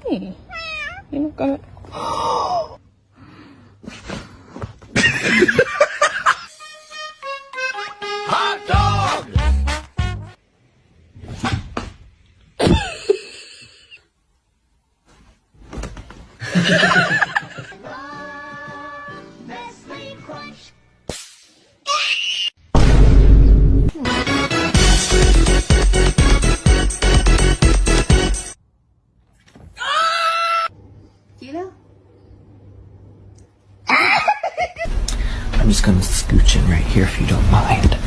Hey, you know, go. Hot dog! I'm just gonna scooch in right here if you don't mind.